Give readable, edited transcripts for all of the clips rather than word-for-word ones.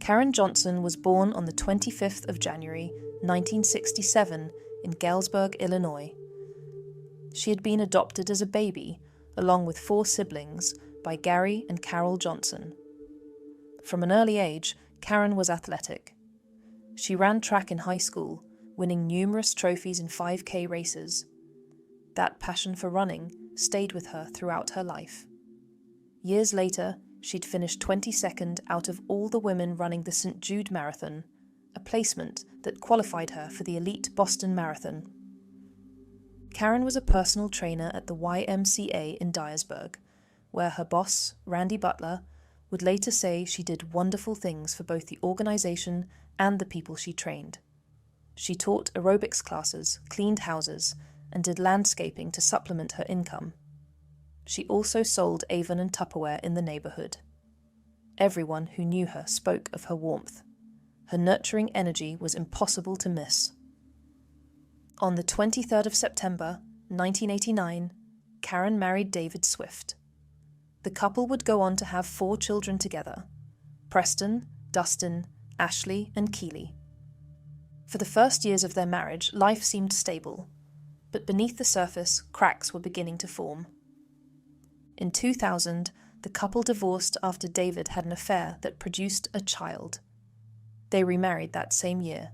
Karen Johnson was born on the 25th of January, 1967, in Galesburg, Illinois. She had been adopted as a baby, along with 4 siblings, by Gary and Carol Johnson. From an early age, Karen was athletic. She ran track in high school, winning numerous trophies in 5K races. That passion for running stayed with her throughout her life. Years later, she'd finished 22nd out of all the women running the St. Jude Marathon, a placement that qualified her for the elite Boston Marathon. Karen was a personal trainer at the YMCA in Dyersburg, where her boss, Randy Butler, would later say she did wonderful things for both the organization and the people she trained. She taught aerobics classes, cleaned houses, and did landscaping to supplement her income. She also sold Avon and Tupperware in the neighborhood. Everyone who knew her spoke of her warmth. Her nurturing energy was impossible to miss. On the 23rd of September, 1989, Karen married David Swift. The couple would go on to have 4 children together: Preston, Dustin, Ashley, and Keely. For the first years of their marriage, life seemed stable, but beneath the surface, cracks were beginning to form. In 2000, the couple divorced after David had an affair that produced a child. They remarried that same year.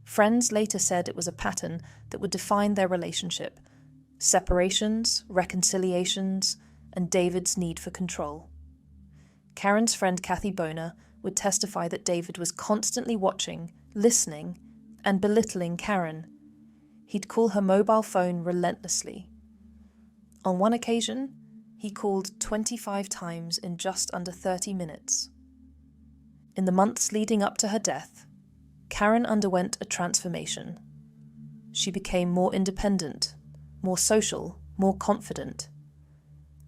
Friends later said it was a pattern that would define their relationship: separations, reconciliations, and David's need for control. Karen's friend Kathy Boner would testify that David was constantly watching, listening, and belittling Karen. He'd call her mobile phone relentlessly. On one occasion, he called 25 times in just under 30 minutes. In the months leading up to her death, Karen underwent a transformation. She became more independent, more social, more confident.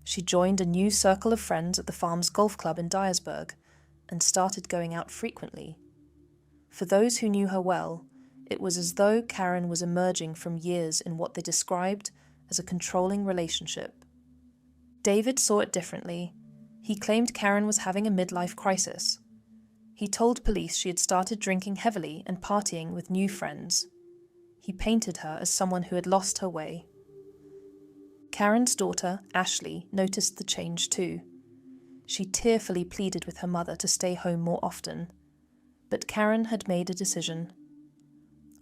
She joined a new circle of friends at the Farms Golf Club in Dyersburg and started going out frequently. For those who knew her well, it was as though Karen was emerging from years in what they described as a controlling relationship. David saw it differently. He claimed Karen was having a midlife crisis. He told police she had started drinking heavily and partying with new friends. He painted her as someone who had lost her way. Karen's daughter, Ashley, noticed the change too. She tearfully pleaded with her mother to stay home more often. But Karen had made a decision.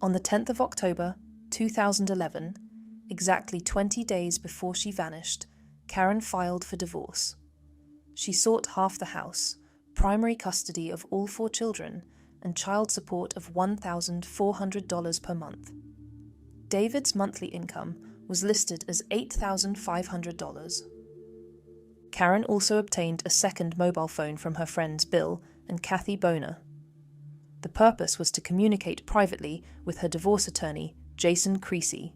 On the 10th of October, 2011, exactly 20 days before she vanished, Karen filed for divorce. She sought half the house, primary custody of all 4 children, and child support of $1,400 per month. David's monthly income was listed as $8,500. Karen also obtained a second mobile phone from her friends Bill and Kathy Boner. The purpose was to communicate privately with her divorce attorney, Jason Creasy.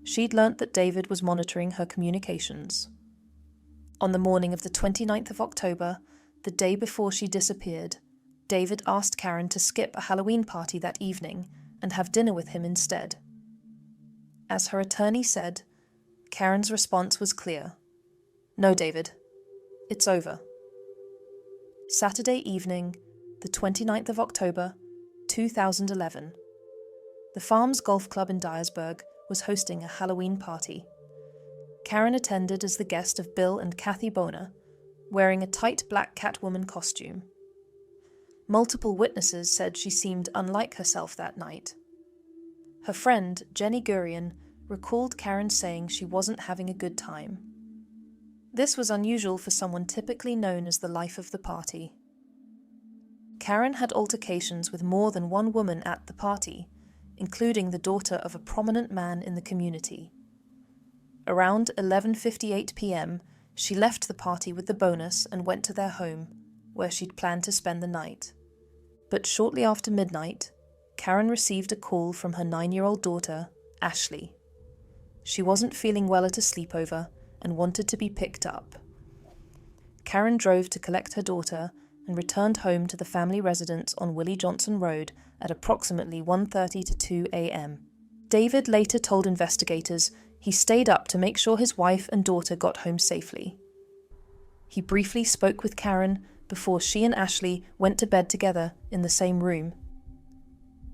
She'd learnt that David was monitoring her communications. On the morning of the 29th of October, the day before she disappeared, David asked Karen to skip a Halloween party that evening and have dinner with him instead. As her attorney said, Karen's response was clear. "No, David. It's over." Saturday evening, the 29th of October, 2011. The Farms Golf Club in Dyersburg was hosting a Halloween party. Karen attended as the guest of Bill and Kathy Boner, wearing a tight black Catwoman costume. Multiple witnesses said she seemed unlike herself that night. Her friend, Jenny Gurian, recalled Karen saying she wasn't having a good time. This was unusual for someone typically known as the life of the party. Karen had altercations with more than one woman at the party, including the daughter of a prominent man in the community. Around 11:58 p.m., she left the party with the bonus and went to their home, where she'd planned to spend the night. But shortly after midnight, Karen received a call from her 9-year-old daughter, Ashley. She wasn't feeling well at a sleepover and wanted to be picked up. Karen drove to collect her daughter and returned home to the family residence on Willie Johnson Road at approximately 1:30 to 2 a.m. David later told investigators he stayed up to make sure his wife and daughter got home safely. He briefly spoke with Karen before she and Ashley went to bed together in the same room.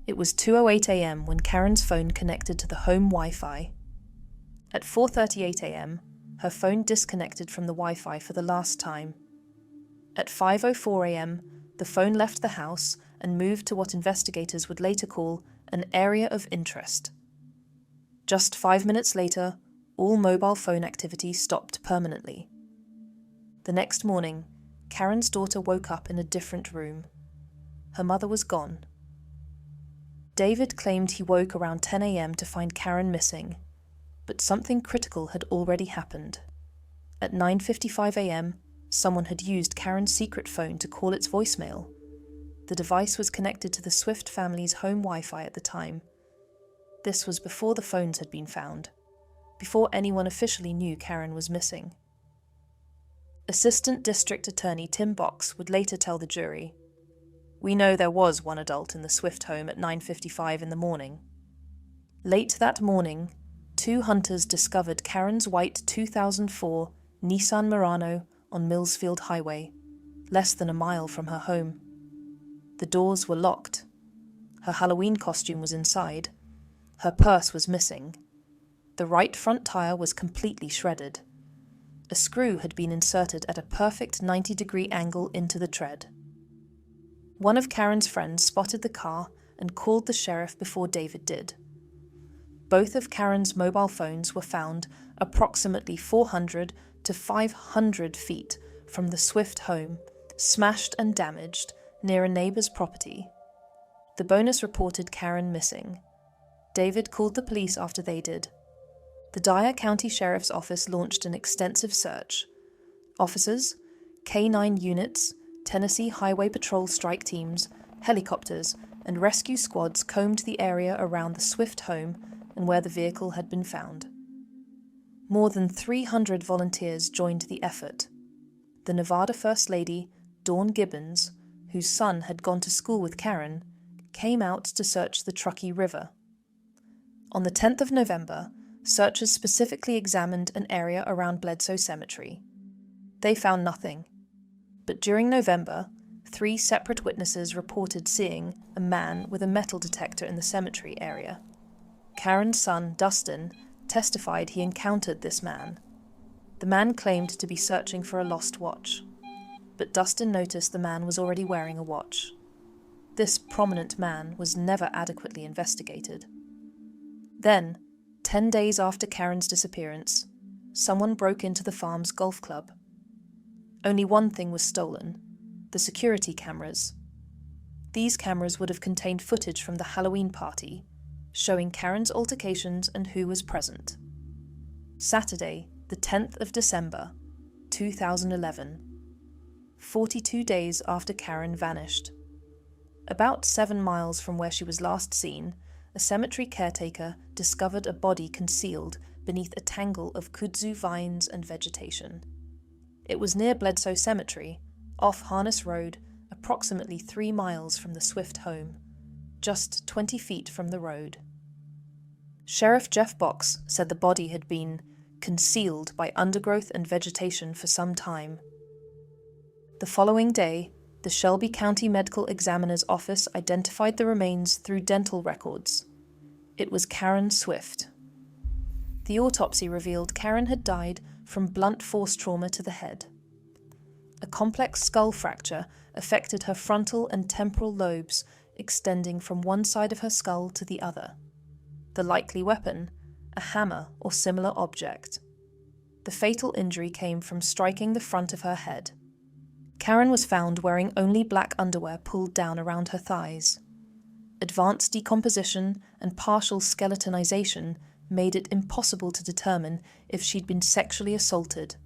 It was 2:08 a.m. when Karen's phone connected to the home Wi-Fi. At 4:38 a.m., her phone disconnected from the Wi-Fi for the last time. At 5:04 a.m., the phone left the house and moved to what investigators would later call an area of interest. Just 5 minutes later, all mobile phone activity stopped permanently. The next morning, Karen's daughter woke up in a different room. Her mother was gone. David claimed he woke around 10 a.m. to find Karen missing, but something critical had already happened. At 9:55 a.m., someone had used Karen's secret phone to call its voicemail. The device was connected to the Swift family's home Wi-Fi at the time. This was before the phones had been found, before anyone officially knew Karen was missing. Assistant District Attorney Tim Box would later tell the jury, "We know there was one adult in the Swift home at 9:55 in the morning." Late that morning, two hunters discovered Karen's white 2004 Nissan Murano on Millsfield Highway, less than a mile from her home. The doors were locked. Her Halloween costume was inside. Her purse was missing. The right front tire was completely shredded. A screw had been inserted at a perfect 90-degree angle into the tread. One of Karen's friends spotted the car and called the sheriff before David did. Both of Karen's mobile phones were found approximately 400 to 500 feet from the Swift home, smashed and damaged near a neighbor's property. The bonus reported Karen missing. David called the police after they did. The Dyer County Sheriff's Office launched an extensive search. Officers, K-9 units, Tennessee Highway Patrol strike teams, helicopters, and rescue squads combed the area around the Swift home and where the vehicle had been found. More than 300 volunteers joined the effort. The Nevada First Lady, Dawn Gibbons, whose son had gone to school with Karen, came out to search the Truckee River. On the 10th of November, searchers specifically examined an area around Bledsoe Cemetery. They found nothing. But during November, 3 separate witnesses reported seeing a man with a metal detector in the cemetery area. Karen's son, Dustin, testified he encountered this man. The man claimed to be searching for a lost watch, but Dustin noticed the man was already wearing a watch. This prominent man was never adequately investigated. Then, 10 days after Karen's disappearance, someone broke into the farm's golf club. Only one thing was stolen: the security cameras. These cameras would have contained footage from the Halloween party, showing Karen's altercations and who was present. Saturday, the 10th of December, 2011. 42 days after Karen vanished. About 7 miles from where she was last seen, a cemetery caretaker discovered a body concealed beneath a tangle of kudzu vines and vegetation. It was near Bledsoe Cemetery, off Harness Road, approximately 3 miles from the Swift home, just 20 feet from the road. Sheriff Jeff Box said the body had been concealed by undergrowth and vegetation for some time. The following day, the Shelby County Medical Examiner's Office identified the remains through dental records. It was Karen Swift. The autopsy revealed Karen had died from blunt force trauma to the head. A complex skull fracture affected her frontal and temporal lobes, extending from one side of her skull to the other. The likely weapon, a hammer or similar object. The fatal injury came from striking the front of her head. Karen was found wearing only black underwear pulled down around her thighs. Advanced decomposition and partial skeletonization made it impossible to determine if she'd been sexually assaulted.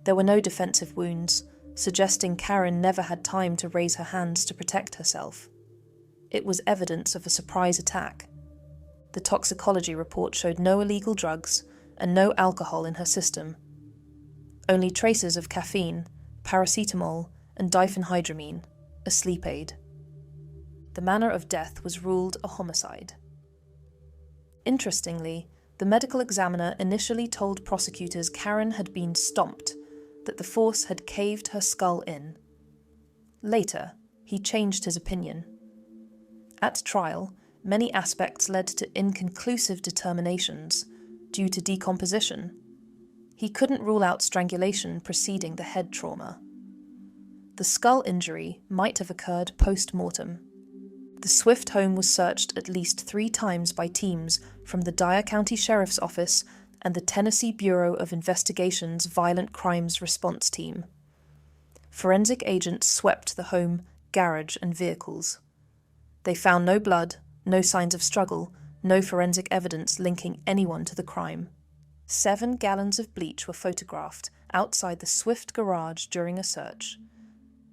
There were no defensive wounds, suggesting Karen never had time to raise her hands to protect herself. It was evidence of a surprise attack. The toxicology report showed no illegal drugs and no alcohol in her system. Only traces of caffeine, paracetamol, and diphenhydramine, a sleep aid. The manner of death was ruled a homicide. Interestingly, the medical examiner initially told prosecutors Karen had been stomped, that the force had caved her skull in. Later, he changed his opinion. At trial, many aspects led to inconclusive determinations due to decomposition. He couldn't rule out strangulation preceding the head trauma. The skull injury might have occurred post-mortem. The Swift home was searched at least 3 times by teams from the Dyer County Sheriff's Office and the Tennessee Bureau of Investigation's Violent Crimes Response Team. Forensic agents swept the home, garage, and vehicles. They found no blood, no signs of struggle, no forensic evidence linking anyone to the crime. 7 gallons of bleach were photographed outside the Swift garage during a search.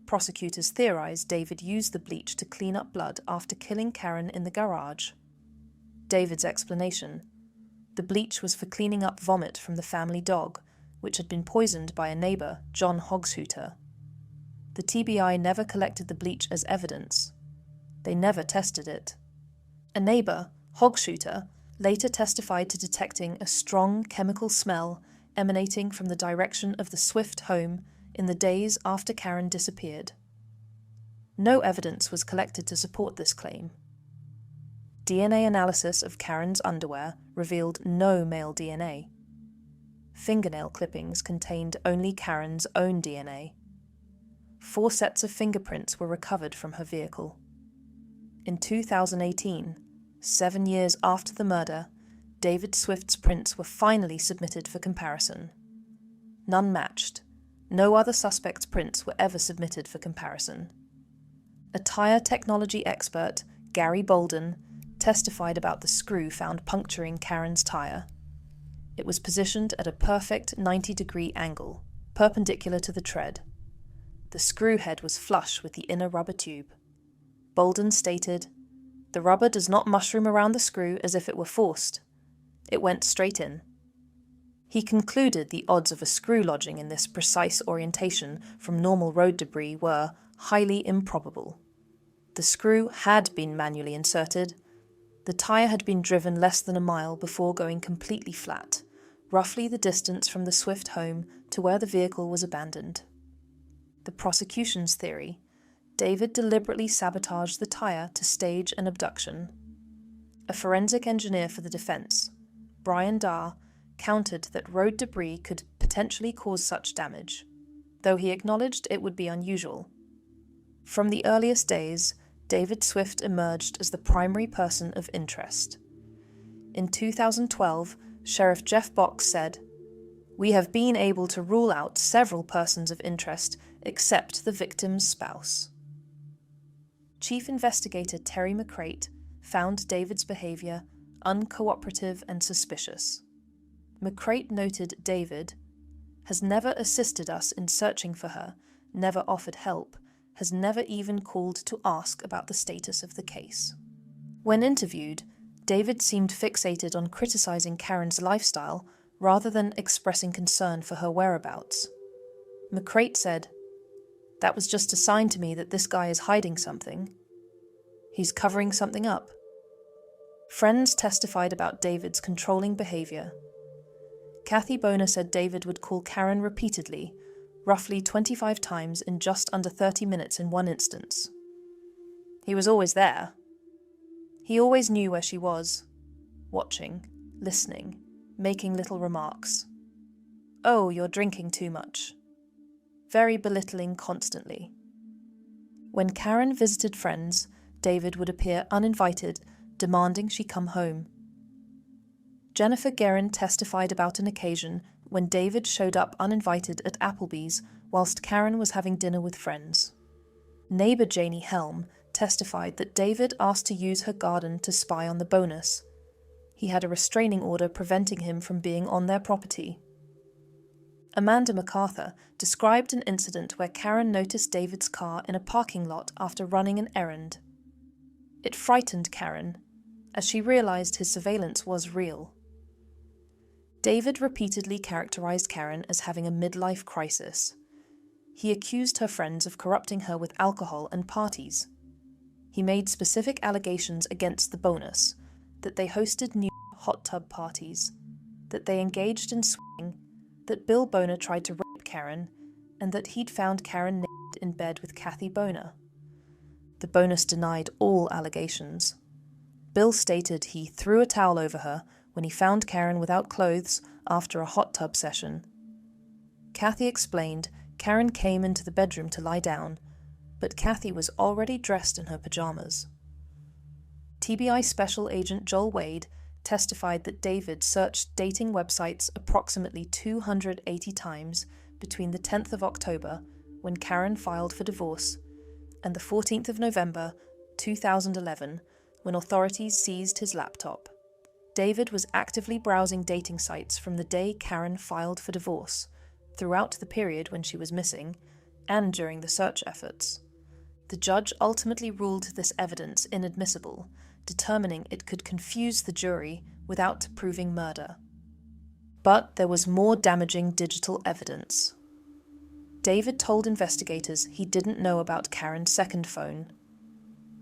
Prosecutors theorized David used the bleach to clean up blood after killing Karen in the garage. David's explanation: the bleach was for cleaning up vomit from the family dog, which had been poisoned by a neighbor, John Hogshooter. The TBI never collected the bleach as evidence. They never tested it. A neighbor, Hogshooter, later testified to detecting a strong chemical smell emanating from the direction of the Swift home in the days after Karen disappeared. No evidence was collected to support this claim. DNA analysis of Karen's underwear revealed no male DNA. Fingernail clippings contained only Karen's own DNA. 4 sets of fingerprints were recovered from her vehicle. In 2018, 7 years after the murder, David Swift's prints were finally submitted for comparison. None matched. No other suspect's prints were ever submitted for comparison. A tire technology expert, Gary Bolden, testified about the screw found puncturing Karen's tire. It was positioned at a perfect 90-degree angle, perpendicular to the tread. The screw head was flush with the inner rubber tube. Bolden stated, "The rubber does not mushroom around the screw as if it were forced. It went straight in." He concluded the odds of a screw lodging in this precise orientation from normal road debris were highly improbable. The screw had been manually inserted. The tire had been driven less than a mile before going completely flat, roughly the distance from the Swift home to where the vehicle was abandoned. The prosecution's theory: David deliberately sabotaged the tire to stage an abduction. A forensic engineer for the defense, Brian Darr, countered that road debris could potentially cause such damage, though he acknowledged it would be unusual. From the earliest days, David Swift emerged as the primary person of interest. In 2012, Sheriff Jeff Box said, "We have been able to rule out several persons of interest except the victim's spouse." Chief Investigator Terry McCrate found David's behavior uncooperative and suspicious. McCrate noted David has never assisted us in searching for her, never offered help, has never even called to ask about the status of the case. When interviewed, David seemed fixated on criticizing Karen's lifestyle rather than expressing concern for her whereabouts. McCrate said, "That was just a sign to me that this guy is hiding something. He's covering something up." Friends testified about David's controlling behavior. Kathy Boner said David would call Karen repeatedly, roughly 25 times in just under 30 minutes in one instance. He was always there. He always knew where she was, watching, listening, making little remarks. "Oh, you're drinking too much." Very belittling constantly. When Karen visited friends, David would appear uninvited, demanding she come home. Jennifer Guerin testified about an occasion when David showed up uninvited at Applebee's whilst Karen was having dinner with friends. Neighbor Janie Helm testified that David asked to use her garden to spy on the bonus. He had a restraining order preventing him from being on their property. Amanda MacArthur described an incident where Karen noticed David's car in a parking lot after running an errand. It frightened Karen, as she realized his surveillance was real. David repeatedly characterized Karen as having a midlife crisis. He accused her friends of corrupting her with alcohol and parties. He made specific allegations against the bonus, that they hosted new hot tub parties, that they engaged in swinging, that Bill Boner tried to rape Karen, and that he'd found Karen naked in bed with Kathy Boner. The bonus denied all allegations. Bill stated he threw a towel over her when he found Karen without clothes after a hot tub session. Kathy explained Karen came into the bedroom to lie down, but Kathy was already dressed in her pajamas. TBI Special Agent Joel Wade testified that David searched dating websites approximately 280 times between the 10th of October, when Karen filed for divorce, and the 14th of November, 2011, when authorities seized his laptop. David was actively browsing dating sites from the day Karen filed for divorce, throughout the period when she was missing, and during the search efforts. The judge ultimately ruled this evidence inadmissible, determining it could confuse the jury without proving murder. But there was more damaging digital evidence. David told investigators he didn't know about Karen's second phone.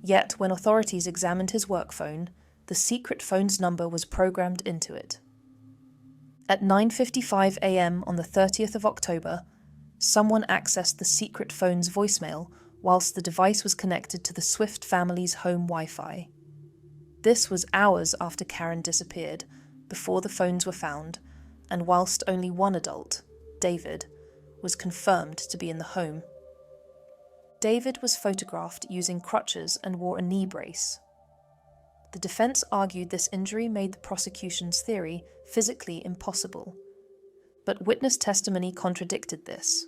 Yet, when authorities examined his work phone, the secret phone's number was programmed into it. At 9:55 a.m. on the 30th of October, someone accessed the secret phone's voicemail whilst the device was connected to the Swift family's home Wi-Fi. This was hours after Karen disappeared, before the phones were found, and whilst only one adult, David, was confirmed to be in the home. David was photographed using crutches and wore a knee brace. The defense argued this injury made the prosecution's theory physically impossible, but witness testimony contradicted this.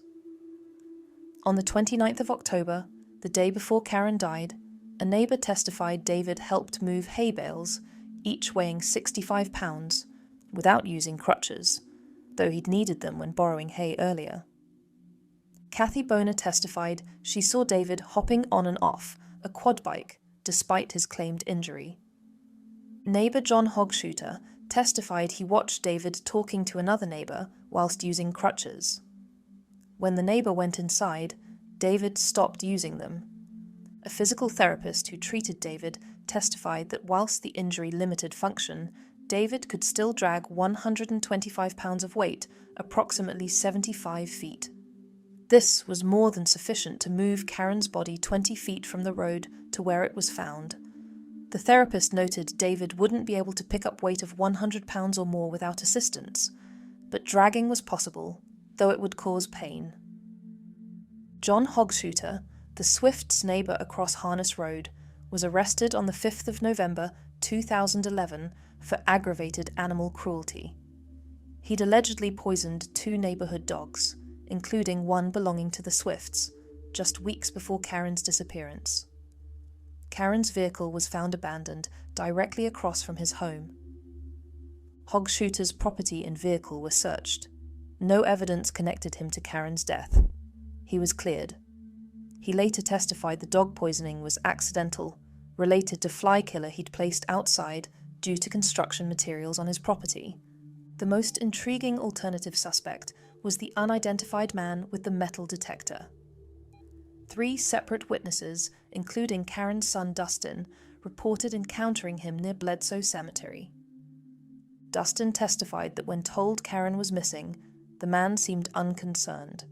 On the 29th of October, the day before Karen died, a neighbour testified David helped move hay bales, each weighing 65 pounds, without using crutches, though he'd needed them when borrowing hay earlier. Kathy Boner testified she saw David hopping on and off a quad bike despite his claimed injury. Neighbour John Hogshuter testified he watched David talking to another neighbour whilst using crutches. When the neighbour went inside, David stopped using them. A physical therapist who treated David testified that whilst the injury limited function, David could still drag 125 pounds of weight, approximately 75 feet. This was more than sufficient to move Karen's body 20 feet from the road to where it was found. The therapist noted David wouldn't be able to pick up weight of 100 pounds or more without assistance, but dragging was possible, though it would cause pain. John Hogshuter, the Swifts' neighbour across Harness Road, was arrested on the 5th of November 2011 for aggravated animal cruelty. He'd allegedly poisoned 2 neighbourhood dogs, including one belonging to the Swifts, just weeks before Karen's disappearance. Karen's vehicle was found abandoned directly across from his home. Hogshuter's property and vehicle were searched. No evidence connected him to Karen's death. He was cleared. He later testified the dog poisoning was accidental, related to fly killer he'd placed outside due to construction materials on his property. The most intriguing alternative suspect was the unidentified man with the metal detector. 3 separate witnesses, including Karen's son Dustin, reported encountering him near Bledsoe Cemetery. Dustin testified that when told Karen was missing, the man seemed unconcerned.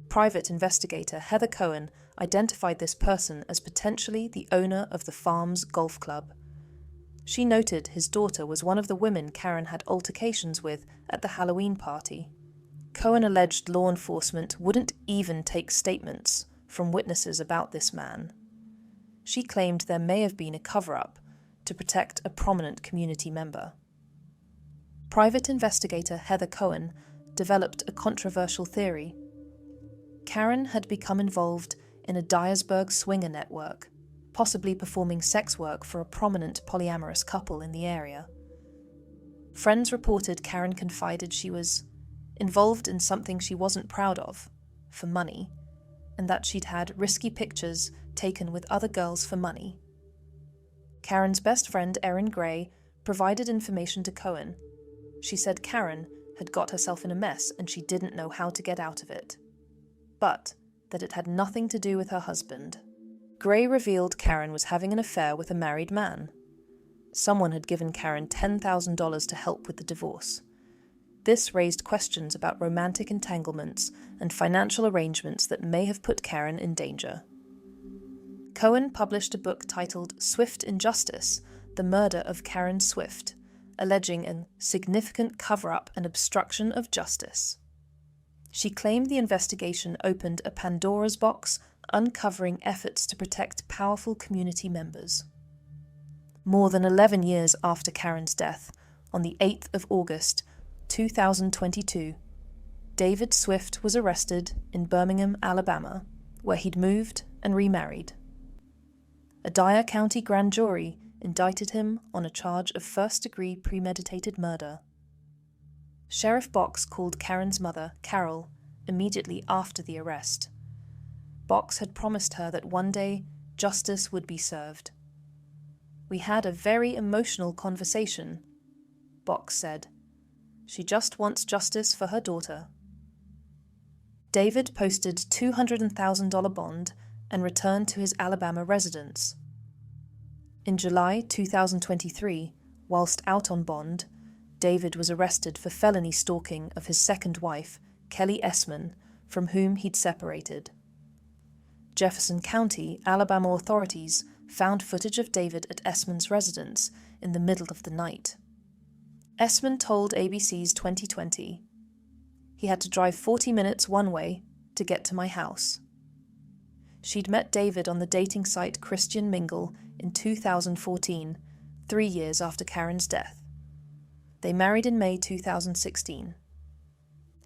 Private investigator Heather Cohen identified this person as potentially the owner of the farm's golf club. She noted his daughter was one of the women Karen had altercations with at the Halloween party. Cohen alleged law enforcement wouldn't even take statements from witnesses about this man. She claimed there may have been a cover-up to protect a prominent community member. Private investigator Heather Cohen developed a controversial theory. Karen had become involved in a Dyersburg swinger network, possibly performing sex work for a prominent polyamorous couple in the area. Friends reported Karen confided she was involved in something she wasn't proud of, for money, and that she'd had risky pictures taken with other girls for money. Karen's best friend, Erin Gray, provided information to Cohen. She said Karen had got herself in a mess and she didn't know how to get out of it, but that it had nothing to do with her husband. Gray revealed Karen was having an affair with a married man. Someone had given Karen $10,000 to help with the divorce. This raised questions about romantic entanglements and financial arrangements that may have put Karen in danger. Cohen published a book titled Swift Injustice: The Murder of Karen Swift, alleging a significant cover-up and obstruction of justice. She claimed the investigation opened a Pandora's box, uncovering efforts to protect powerful community members. More than 11 years after Karen's death, on the 8th of August, 2022, David Swift was arrested in Birmingham, Alabama, where he'd moved and remarried. A Dyer County grand jury indicted him on a charge of first-degree premeditated murder. Sheriff Box called Karen's mother, Carol, immediately after the arrest. Box had promised her that one day justice would be served. "We had a very emotional conversation," Box said. "She just wants justice for her daughter." David posted $200,000 bond and returned to his Alabama residence. In July 2023, whilst out on bond, David was arrested for felony stalking of his second wife, Kelly Essman, from whom he'd separated. Jefferson County, Alabama authorities found footage of David at Essman's residence in the middle of the night. Essman told ABC's 2020, "He had to drive 40 minutes one way to get to my house." She'd met David on the dating site Christian Mingle in 2014, 3 years after Karen's death. They married in May 2016.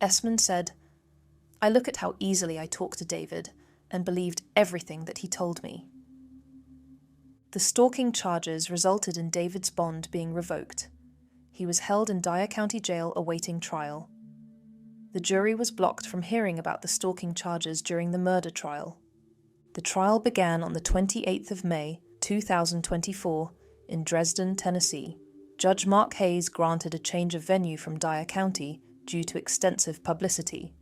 Essman said, "I look at how easily I talked to David and believed everything that he told me." The stalking charges resulted in David's bond being revoked. He was held in Dyer County Jail awaiting trial. The jury was blocked from hearing about the stalking charges during the murder trial. The trial began on the 28th of May, 2024, in Dresden, Tennessee. Judge Mark Hayes granted a change of venue from Dyer County due to extensive publicity.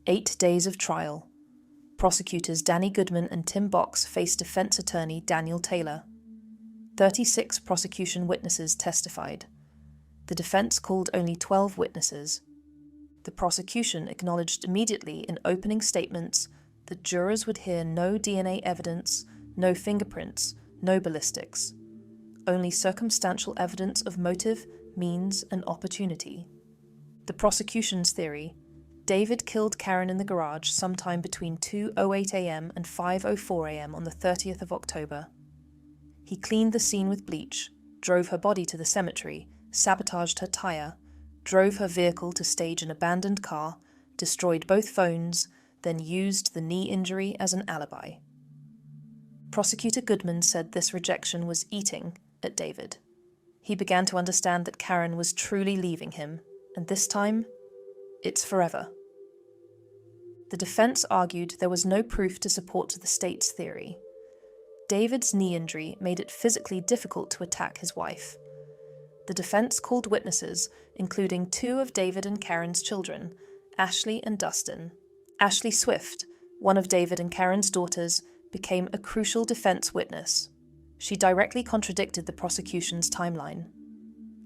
8 days of trial. Prosecutors Danny Goodman and Tim Box faced defense attorney Daniel Taylor. 36 prosecution witnesses testified. The defense called only 12 witnesses. The prosecution acknowledged immediately in opening statements that jurors would hear no DNA evidence, no fingerprints, no ballistics. Only circumstantial evidence of motive, means, and opportunity. The prosecution's theory: David killed Karen in the garage sometime between 2:08 a.m. and 5:04 a.m. on the 30th of October. He cleaned the scene with bleach, drove her body to the cemetery, sabotaged her tire, drove her vehicle to stage an abandoned car, destroyed both phones, then used the knee injury as an alibi. Prosecutor Goodman said this rejection was eating at David. He began to understand that Karen was truly leaving him, and this time, it's forever. The defense argued there was no proof to support the state's theory. David's knee injury made it physically difficult to attack his wife. The defense called witnesses, including 2 of David and Karen's children, Ashley and Dustin. Ashley Swift, one of David and Karen's daughters, became a crucial defense witness. She directly contradicted the prosecution's timeline.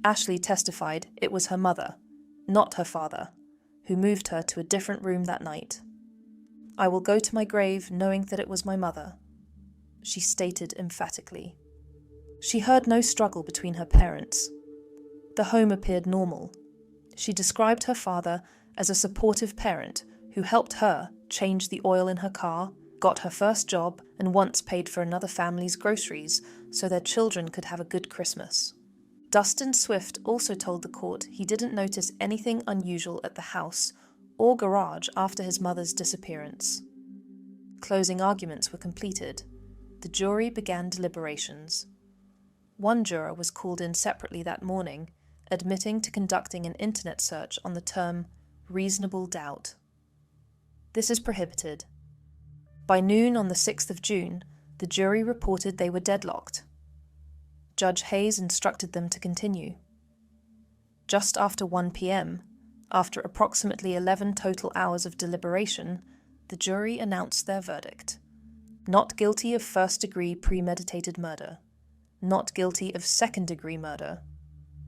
Ashley testified it was her mother, not her father, who moved her to a different room that night. "I will go to my grave knowing that it was my mother," she stated emphatically. She heard no struggle between her parents. The home appeared normal. She described her father as a supportive parent who helped her change the oil in her car, got her first job, and once paid for another family's groceries so their children could have a good Christmas. Dustin Swift also told the court he didn't notice anything unusual at the house or garage after his mother's disappearance. Closing arguments were completed. The jury began deliberations. One juror was called in separately that morning, admitting to conducting an internet search on the term reasonable doubt. This is prohibited. By noon on the 6th of June, the jury reported they were deadlocked. Judge Hayes instructed them to continue. Just after 1 p.m., after approximately 11 total hours of deliberation, the jury announced their verdict. Not guilty of first-degree premeditated murder. Not guilty of second-degree murder.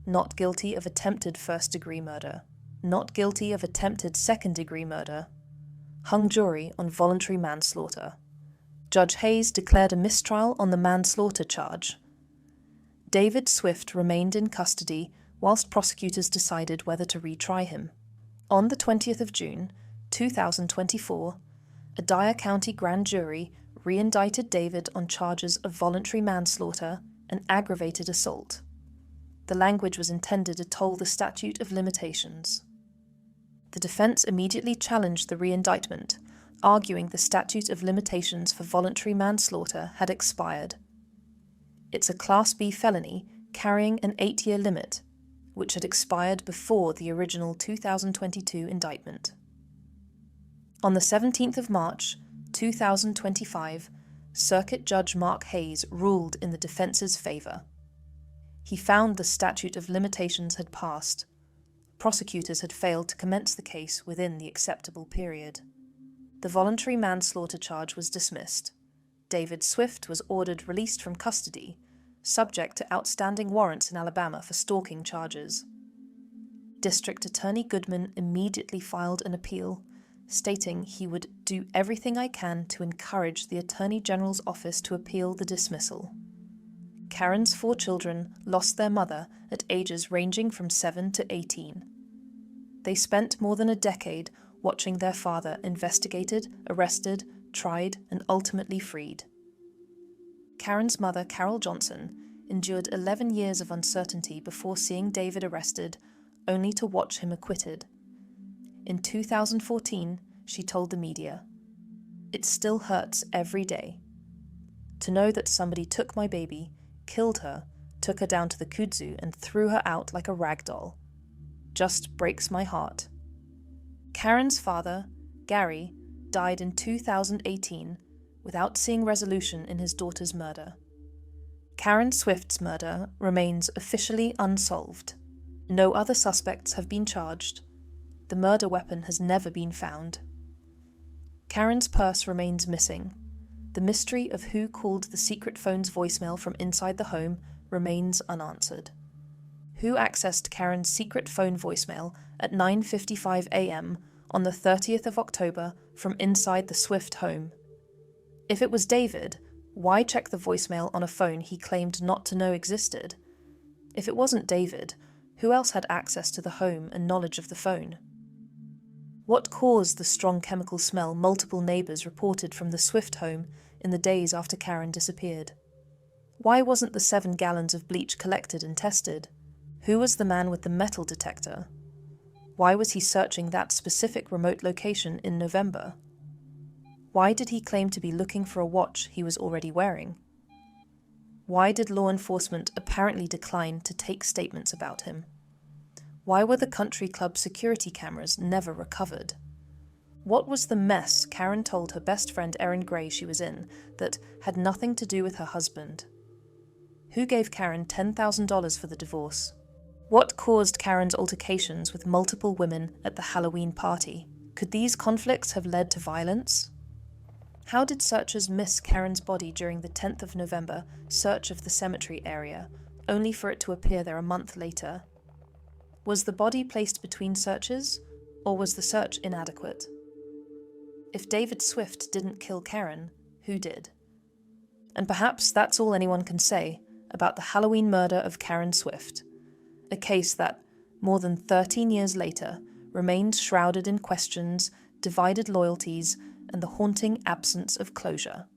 not guilty of attempted first-degree murder, not guilty of attempted second-degree murder. Hung jury on voluntary manslaughter. Judge Hayes declared a mistrial on the manslaughter charge. David Swift remained in custody whilst prosecutors decided whether to retry him. On the 20th of June, 2024, a Dyer County grand jury re-indicted David on charges of voluntary manslaughter and aggravated assault. The language was intended to toll the statute of limitations. The defense immediately challenged the re-indictment, arguing the statute of limitations for voluntary manslaughter had expired. It's a Class B felony carrying an 8-year limit, which had expired before the original 2022 indictment. On the 17th of March, 2025, Circuit Judge Mark Hayes ruled in the defense's favour. He found the statute of limitations had passed. Prosecutors had failed to commence the case within the acceptable period. The voluntary manslaughter charge was dismissed. David Swift was ordered released from custody, subject to outstanding warrants in Alabama for stalking charges. District Attorney Goodman immediately filed an appeal, stating he would do everything I can to encourage the Attorney General's office to appeal the dismissal. Karen's 4 children lost their mother at ages ranging from 7 to 18. They spent more than a decade watching their father investigated, arrested, tried, and ultimately freed. Karen's mother, Carol Johnson, endured 11 years of uncertainty before seeing David arrested, only to watch him acquitted. In 2014, she told the media, "It still hurts every day. To know that somebody took my baby, killed her, took her down to the kudzu and threw her out like a rag doll. Just breaks my heart." Karen's father, Gary, died in 2018 without seeing resolution in his daughter's murder. Karen Swift's murder remains officially unsolved. No other suspects have been charged. The murder weapon has never been found. Karen's purse remains missing. The mystery of who called the secret phone's voicemail from inside the home remains unanswered. Who accessed Karen's secret phone voicemail at 9:55 a.m. on the 30th of October from inside the Swift home? If it was David, why check the voicemail on a phone he claimed not to know existed? If it wasn't David, who else had access to the home and knowledge of the phone? What caused the strong chemical smell multiple neighbours reported from the Swift home in the days after Karen disappeared? Why wasn't the 7 gallons of bleach collected and tested? Who was the man with the metal detector? Why was he searching that specific remote location in November? Why did he claim to be looking for a watch he was already wearing? Why did law enforcement apparently decline to take statements about him? Why were the country club security cameras never recovered? What was the mess Karen told her best friend Erin Gray she was in that had nothing to do with her husband? Who gave Karen $10,000 for the divorce? What caused Karen's altercations with multiple women at the Halloween party? Could these conflicts have led to violence? How did searchers miss Karen's body during the 10th of November search of the cemetery area, only for it to appear there a month later? Was the body placed between searches, or was the search inadequate? If David Swift didn't kill Karen, who did? And perhaps that's all anyone can say about the Halloween murder of Karen Swift, a case that, more than 13 years later, remains shrouded in questions, divided loyalties, and the haunting absence of closure.